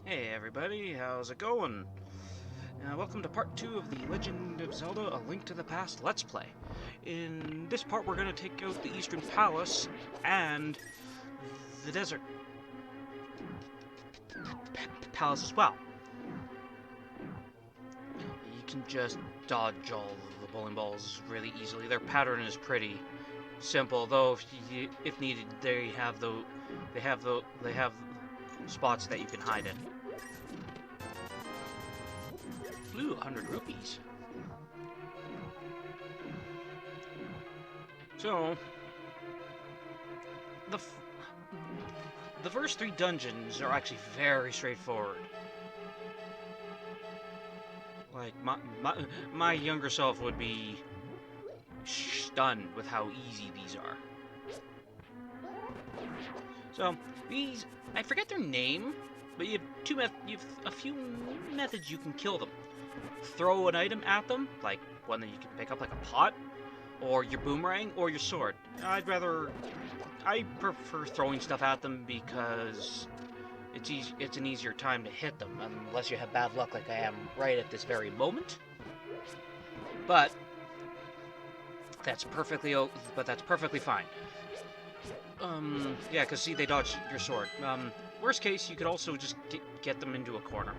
Hey everybody, how's it going? Welcome to part 2 of the Legend of Zelda: A Link to the Past Let's Play. In this part we're going to take out the Eastern Palace and the Desert Palace as well. You can just dodge all the bowling balls really easily. Their pattern is pretty simple, though if needed they have spots that you can hide in. Blue, 100 rupees. So, the first 3 dungeons are actually very straightforward. Like, my younger self would be stunned with how easy these are. So, these, I forget their name, but you have a few methods you can kill them. Throw an item at them, like one that you can pick up like a pot, or your boomerang, or your sword. I prefer throwing stuff at them because it's an easier time to hit them, unless you have bad luck like I am right at this very moment. But that's perfectly fine. Yeah, because see, they dodge your sword. Worst case, you could also just get them into a corner.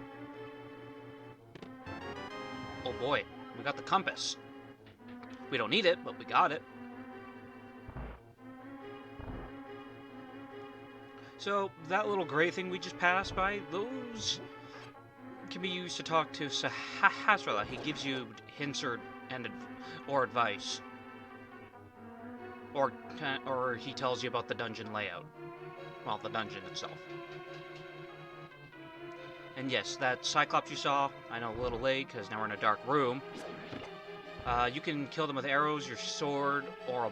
Oh boy, we got the compass. We don't need it, but we got it. So, that little gray thing we just passed by, those can be used to talk to Sahasrara. He gives you hints or advice. Or he tells you about the dungeon layout. Well, the dungeon itself. And yes, that Cyclops you saw, I know a little late because now we're in a dark room. You can kill them with arrows, your sword, or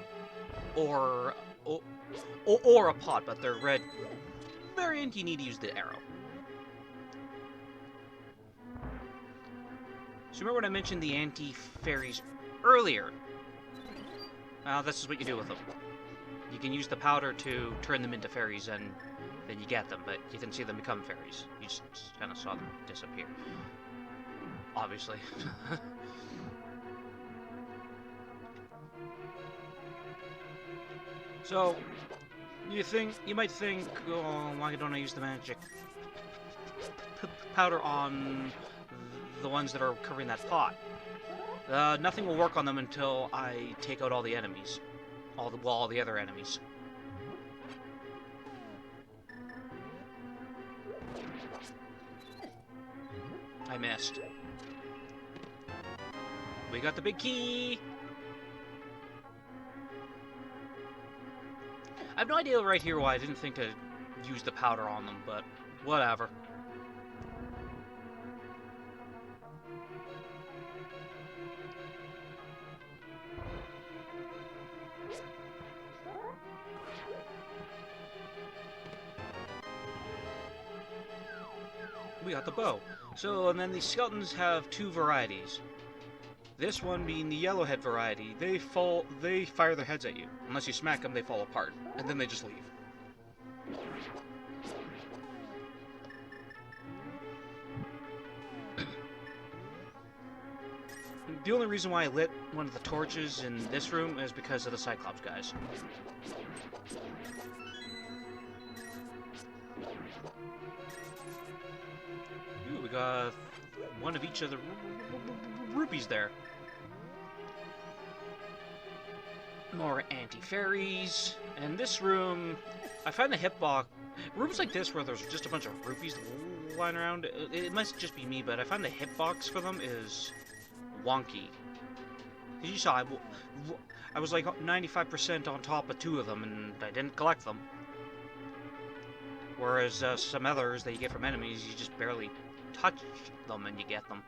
a pot, but the red variant you need to use the arrow. So remember when I mentioned the anti-fairies earlier? This is what you do with them. You can use the powder to turn them into fairies, and then you get them, but you didn't see them become fairies. You just kind of saw them disappear. Obviously. So, you might think, oh, why don't I use the magic powder on the ones that are covering that pot? Nothing will work on them until I take out all the enemies. All the other enemies. I missed. We got the big key! I have no idea right here why I didn't think to use the powder on them, but whatever. We got the bow. So, and then the skeletons have 2 varieties. This one being the yellowhead variety, they fire their heads at you. Unless you smack them, they fall apart. And then they just leave. The only reason why I lit one of the torches in this room is because of the Cyclops guys. Ooh, we got one of each of the rupees there. More anti-fairies. And this room, I find the hitbox... Rooms like this where there's just a bunch of rupees lying around, it must just be me, but I find the hitbox for them is wonky. As you saw, I was like 95% on top of 2 of them, and I didn't collect them. Whereas some others that you get from enemies, you just barely touch them and you get them.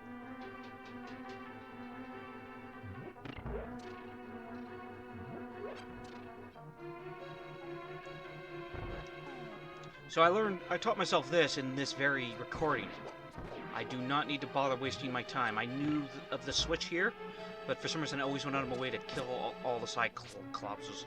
So I taught myself this in this very recording. I do not need to bother wasting my time. I knew of the switch here, but for some reason I always went out of my way to kill all the Cyclopses.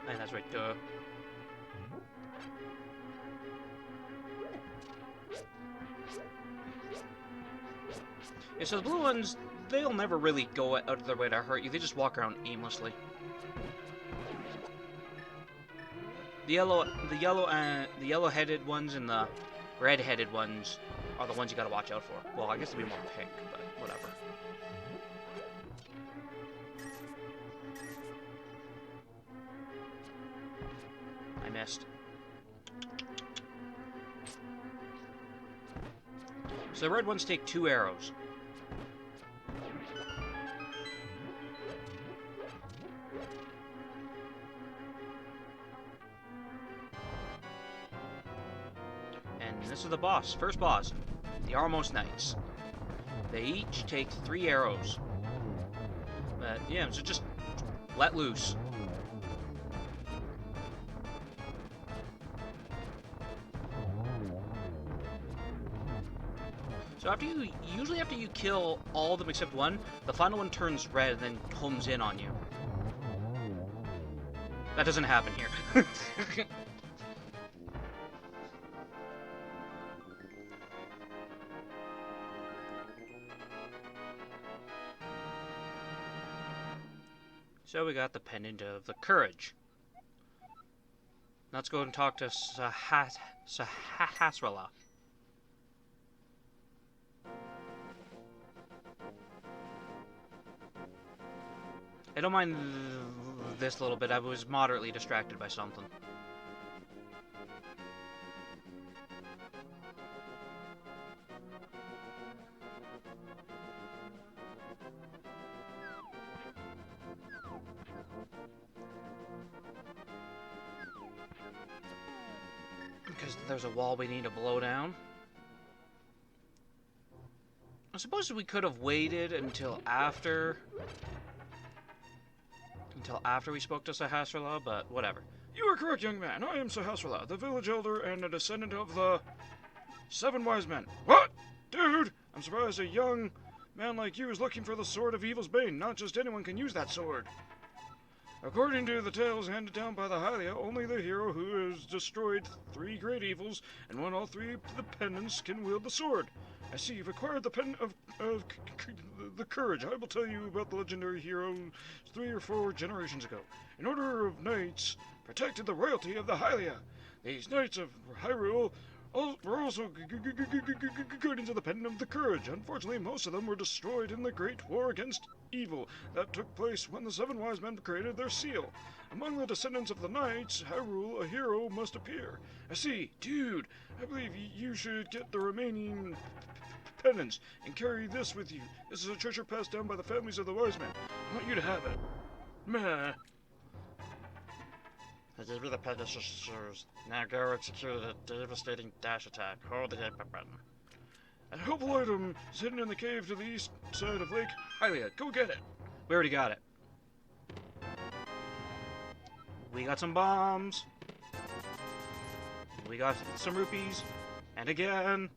And that's right, duh. Yeah, so the blue ones, they'll never really go out of their way to hurt you. They just walk around aimlessly. The yellow-headed ones and the red-headed ones are the ones you gotta watch out for. Well, I guess it'd be more pink, but whatever. I missed. So the red ones take 2 arrows. And this is the boss, first boss, the Armos Knights. They each take 3 arrows. But yeah, so just let loose. So usually after you kill all of them except one, the final one turns red and then homes in on you. That doesn't happen here. So we got the Pendant of the Courage. Let's go and talk to Sahasrahla. I don't mind this little bit. I was moderately distracted by something. Because there's a wall we need to blow down. I suppose we could have waited until after we spoke to Sahasrahla, but whatever. You are correct, young man. I am Sahasrahla, the village elder and a descendant of the 7 wise men. What? Dude, I'm surprised a young man like you is looking for the sword of evil's bane. Not just anyone can use that sword. According to the tales handed down by the Hylia, only the hero who has destroyed 3 great evils and won all 3 of the pendants can wield the sword. I see you've acquired the pendant of the courage. I will tell you about the legendary hero 3 or 4 generations ago. An order of knights protected the royalty of the Hylia. These knights of Hyrule were also guardians of the pendant of the courage. Unfortunately, most of them were destroyed in the great war against evil that took place when the 7 wise men created their seal. Among the descendants of the knights, Hyrule, a hero must appear. I see. Dude, I believe you should get the remaining pendants and carry this with you. This is a treasure passed down by the families of the wise men. I want you to have it. Meh. Deliver the predecessors. Now go execute a devastating dash attack. Hold the A button. A helpful item is hidden in the cave to the east side of Lake Hylia. Go get it. We already got it. We got some bombs. We got some rupees. And again.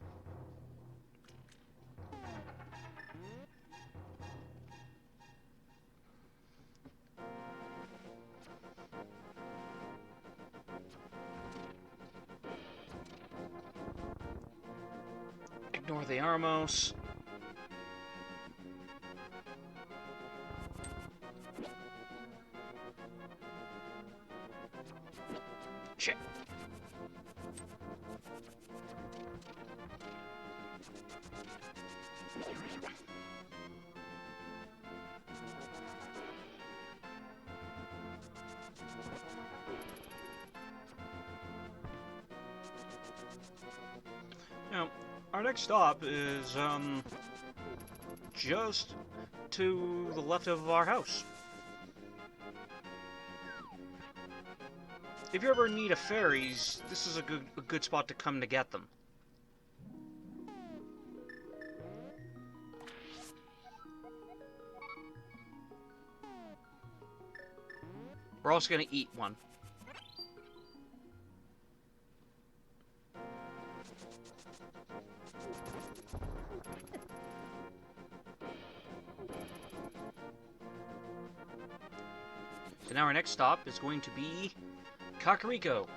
Ignore the Armos. Shit. Now, our next stop is, just to the left of our house. If you ever need a fairies, this is a good spot to come to get them. We're also gonna eat one. So now our next stop is going to be Kakariko.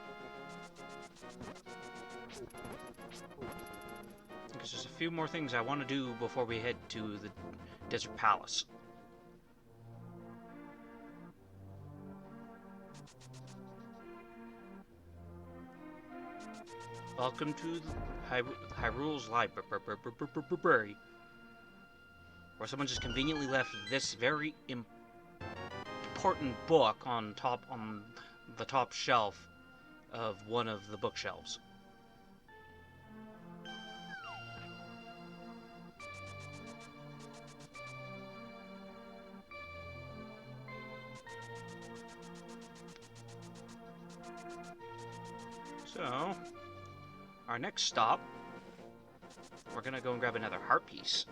Because there's a few more things I want to do before we head to the Desert Palace. Welcome to Hyrule's Library, where someone just conveniently left this very important book on the top shelf of one of the bookshelves. So, our next stop, we're gonna go and grab another heart piece.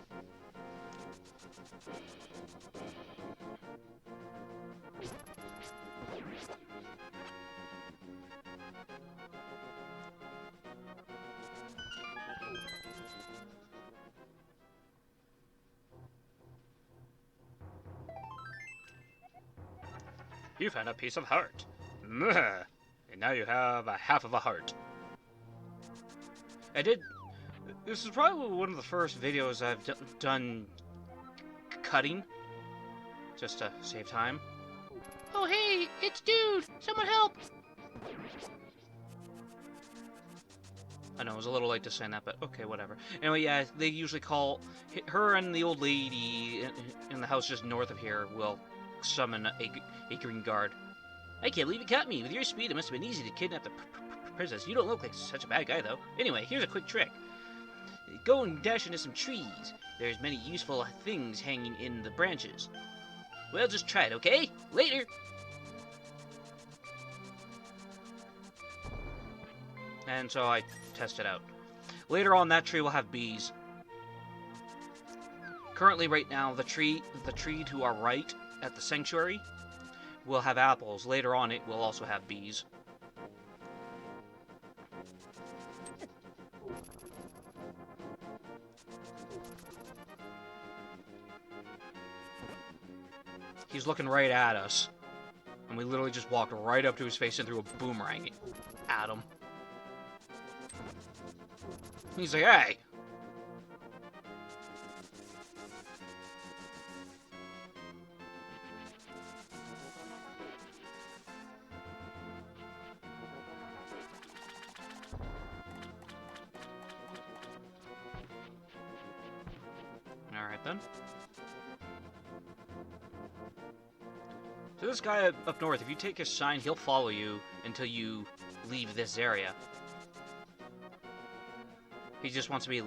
You found a piece of heart. Mwah. And now you have a half of a heart. This is probably one of the first videos I've done cutting, just to save time. Oh hey, it's Duude! Someone help! I know, it was a little late to say that, but okay, whatever. Anyway, yeah, they usually call... Her and the old lady in the house just north of here will summon a green guard. I can't believe you caught me. With your speed, it must have been easy to kidnap the princess. You don't look like such a bad guy, though. Anyway, here's a quick trick. Go and dash into some trees. There's many useful things hanging in the branches. Well, just try it, okay? Later! And so I test it out. Later on, that tree will have bees. Currently, right now, the tree to our right at the sanctuary will have apples. Later on, it will also have bees. He's looking right at us. And we literally just walked right up to his face and threw a boomerang at him. He's like, hey! Alright then. So this guy up north, if you take his sign, he'll follow you until you leave this area. He just wants to be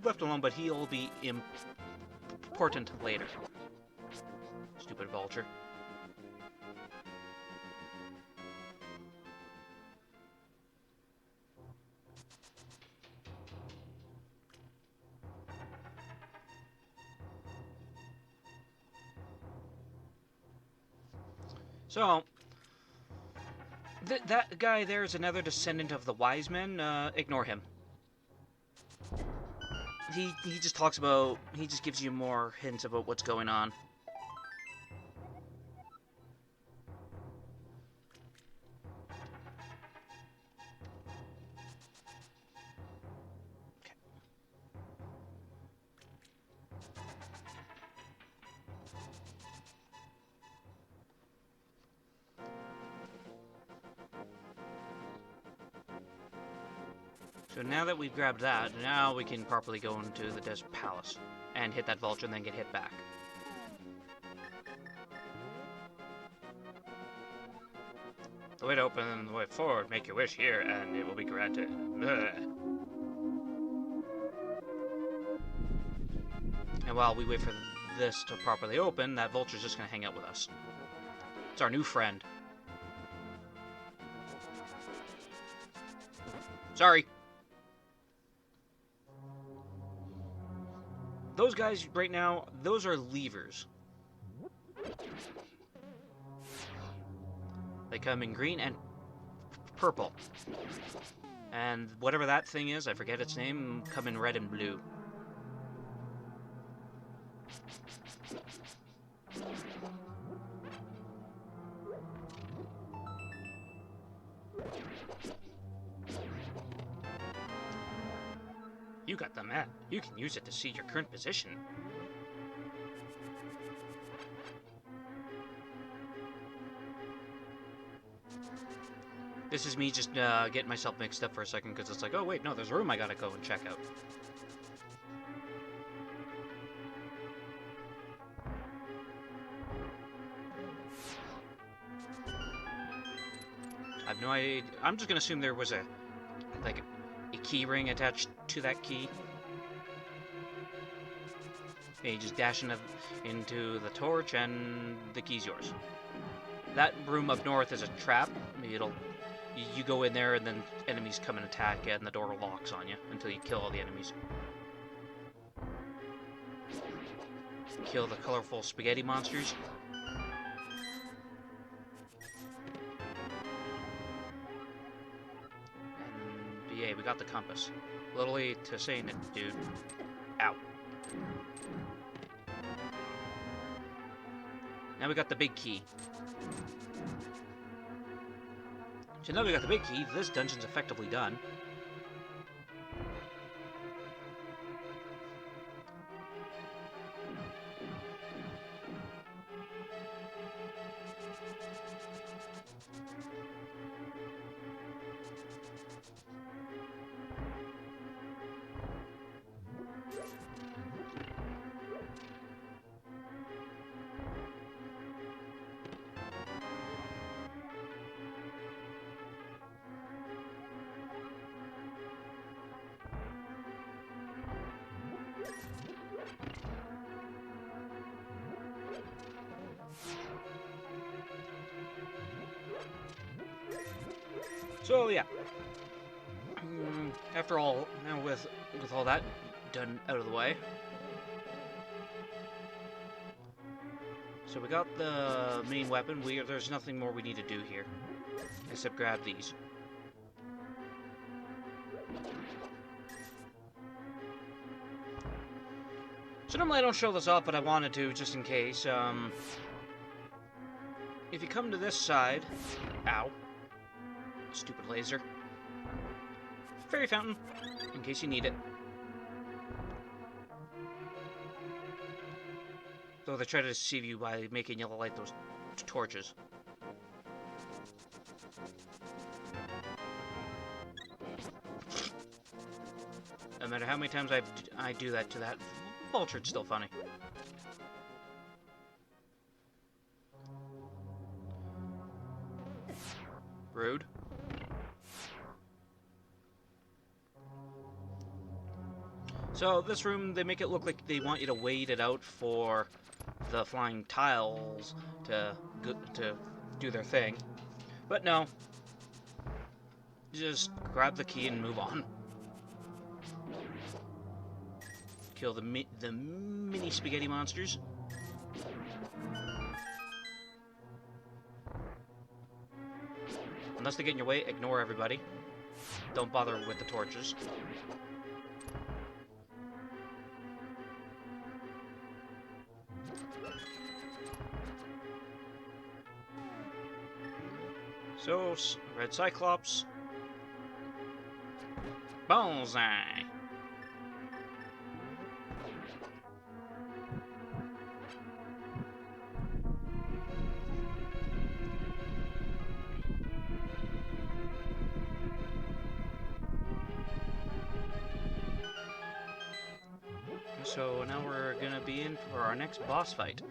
left alone, but he'll be important later. Stupid vulture. So, that guy there is another descendant of the wise men. Ignore him. He just talks about... He just gives you more hints about what's going on. Okay. So now that we've grabbed that, now we can properly go into the Desert Palace and hit that vulture and then get hit back. The way to open the way forward, make your wish here, and it will be granted. Ugh. And while we wait for this to properly open, that vulture's just gonna hang out with us. It's our new friend. Sorry. Those guys right now, those are levers. They come in green and purple. And whatever that thing is, I forget its name, come in red and blue. You got the map. You can use it to see your current position. This is me just getting myself mixed up for a second, because it's like, oh wait, no, there's a room I gotta go and check out. I've no idea. I'm just gonna assume there was a key ring attached to that key. And you just dash into the torch, and the key's yours. That room up north is a trap. You go in there, and then enemies come and attack, and the door locks on you until you kill all the enemies. Kill the colorful spaghetti monsters. And yeah, we got the compass. Literally to saying it, dude. Ow. Now we got the big key. So now we got the big key, this dungeon's effectively done. So yeah, after all, now with all that done out of the way, so we got the main weapon. There's nothing more we need to do here, except grab these. So normally I don't show this off, but I wanted to just in case. If you come to this side, ow. Stupid laser. Fairy fountain, in case you need it. Though they try to deceive you by making you light those torches. No matter how many times I do that to that vulture, it's still funny. Rude. So this room, they make it look like they want you to wait it out for the flying tiles to do their thing. But no. Just grab the key and move on. Kill the mini spaghetti monsters. Unless they get in your way, ignore everybody. Don't bother with the torches. So, Red Cyclops. Bullseye! So now we're gonna be in for our next boss fight.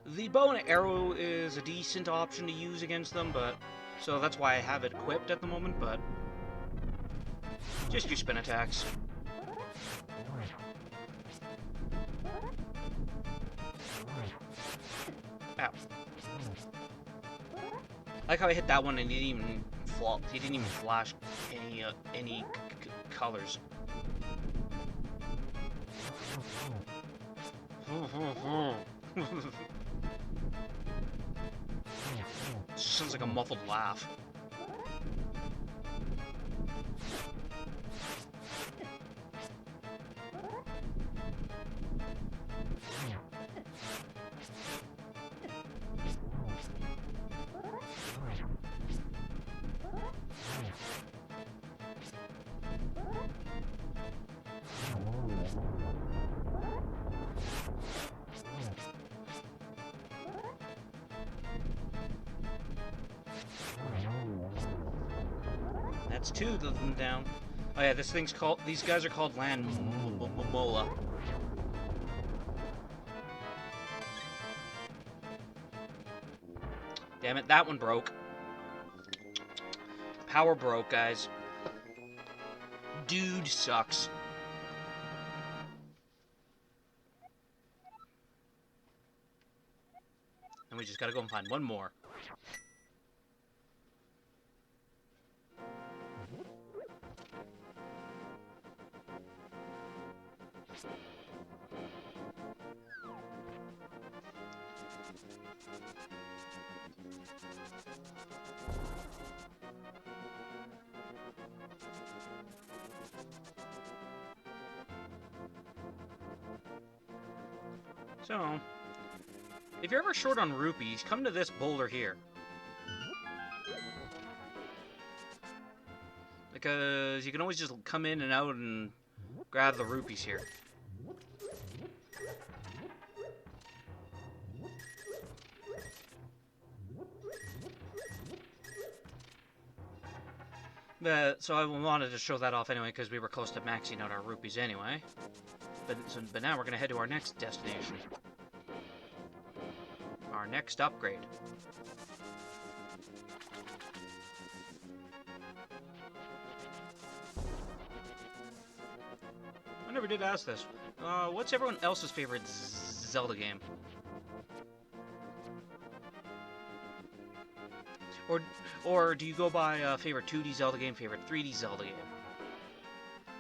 The bow and arrow is a decent option to use against them, but so that's why I have it equipped at the moment, but just use spin attacks. Ow. I like how I hit that one and he didn't even flash any colors. Sounds like a muffled laugh. That's 2 of them down. Oh yeah, this thing's called. These guys are called land mola. Damn it, that one broke. Power broke, guys. Dude sucks. And we just gotta go and find one more. So, if you're ever short on rupees, come to this boulder here. Because you can always just come in and out and grab the rupees here. So I wanted to show that off anyway, because we were close to maxing out our rupees anyway. But now we're going to head to our next destination. Our next upgrade. I never did ask this. What's everyone else's favorite Zelda game? Or do you go by favorite 2D Zelda game, favorite 3D Zelda game?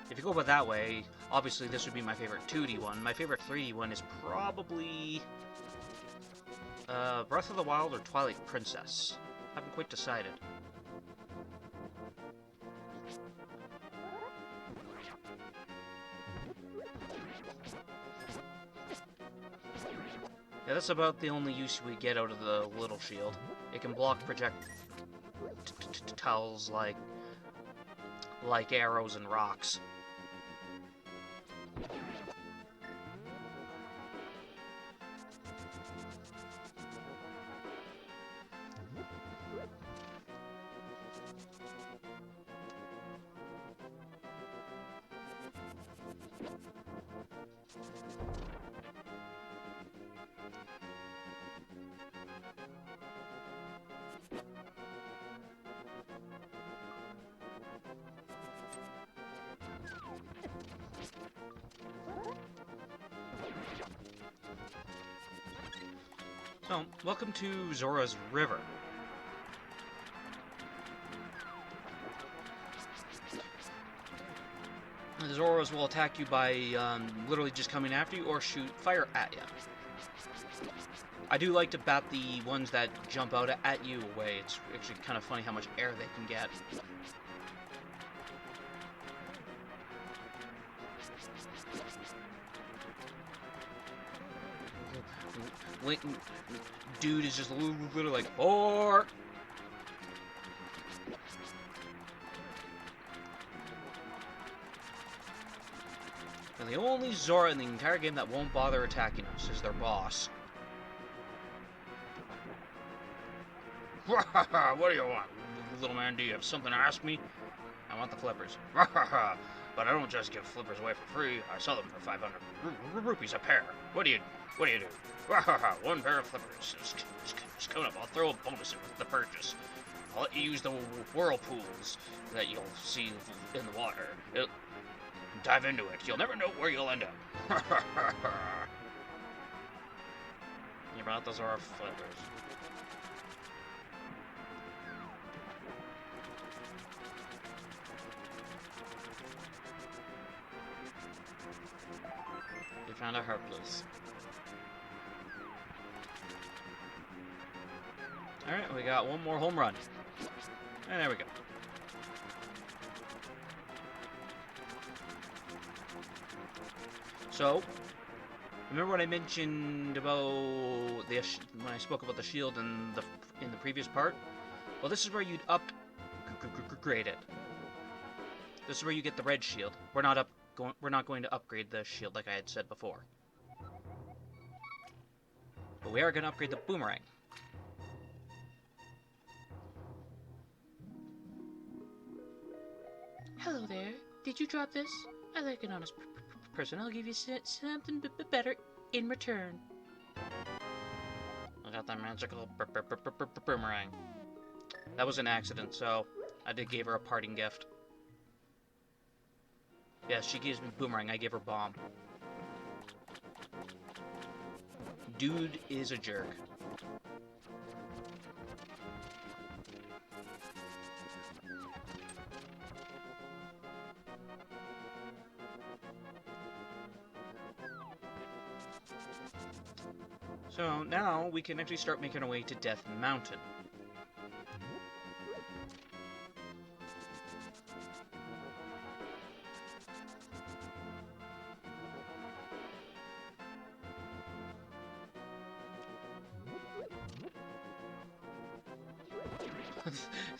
If you go by that way, obviously this would be my favorite 2D one. My favorite 3D one is probably Breath of the Wild or Twilight Princess. Haven't quite decided. Yeah, that's about the only use we get out of the little shield. It can block projectiles like arrows and rocks. So, welcome to Zora's River. The Zoras will attack you by literally just coming after you or shoot fire at you. I do like to bat the ones that jump out at you away. It's actually kind of funny how much air they can get. Dude is just literally like, "Or." And the only Zora in the entire game that won't bother attacking us is their boss. What do you want, little man? Do you have something to ask me? I want the flippers. But I don't just give flippers away for free. I sell them for 500 rupees a pair. What do you do? One pair of flippers is coming up. I'll throw a bonus in with the purchase. I'll let you use the whirlpools that you'll see in the water. Dive into it. You'll never know where you'll end up. You brought those are flippers. You found a heartless. Alright, we got one more home run. And there we go. So, remember what I mentioned about when I spoke about the shield in the previous part? Well, this is where you'd upgrade it. This is where you get the red shield. We're not going to upgrade the shield like I had said before. But we are going to upgrade the boomerang. Hello there. Did you drop this? I like an honest person. I'll give you something better in return. I got that magical boomerang. That was an accident, so I gave her a parting gift. Yeah, she gives me boomerang, I give her bomb. Dude is a jerk. So now we can actually start making our way to Death Mountain.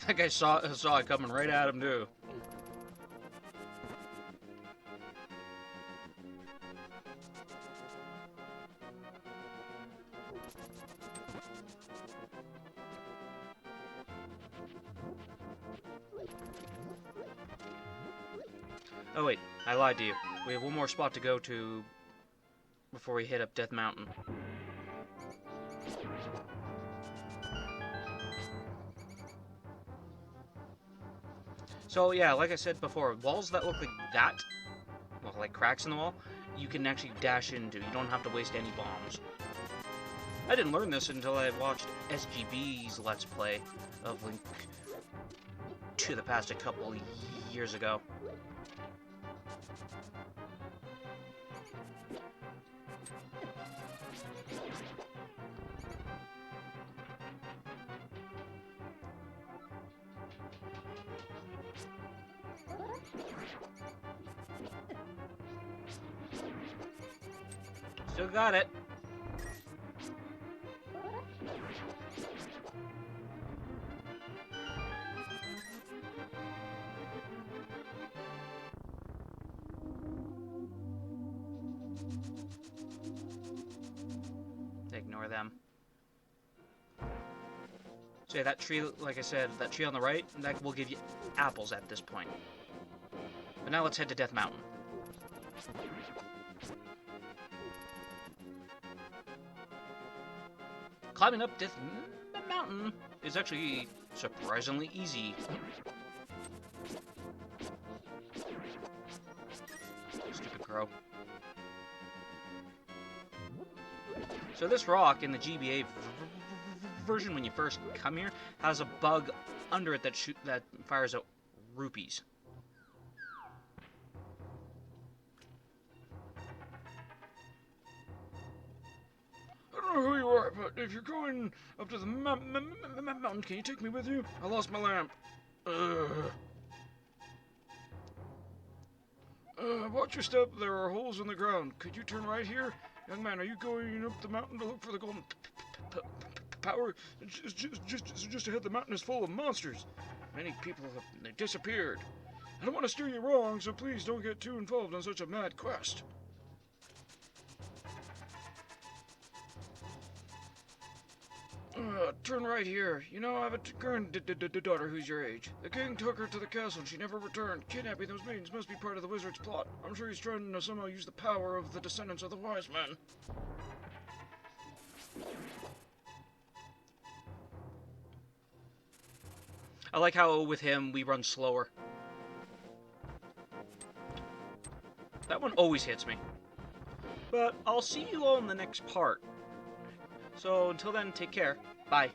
That guy saw it coming right at him too. Oh wait, I lied to you. We have one more spot to go to before we hit up Death Mountain. So yeah, like I said before, walls that look like that, well, like cracks in the wall, you can actually dash into. You don't have to waste any bombs. I didn't learn this until I watched SGB's Let's Play of Link to the Past a couple years ago. Still got it. Ignore them. So yeah, that tree, like I said, that tree on the right, that will give you apples at this point. But now let's head to Death Mountain. Climbing up Death Mountain is actually surprisingly easy. Stupid crow. So this rock in the GBA version, when you first come here, has a bug under it that fires out rupees. I don't know who you are, but if you're going up to the mountain, can you take me with you? I lost my lamp. Watch your step. There are holes in the ground. Could you turn right here? Young man, are you going up the mountain to look for the golden power? Just ahead, the mountain is full of monsters. Many people have disappeared. I don't want to steer you wrong, so please don't get too involved on such a mad quest. Turn right here. You know, I have a current daughter who's your age. The king took her to the castle and she never returned. Kidnapping those maidens must be part of the wizard's plot. I'm sure he's trying to somehow use the power of the descendants of the wise men. I like how with him we run slower. That one always hits me. But I'll see you all in the next part. So until then, take care. Bye.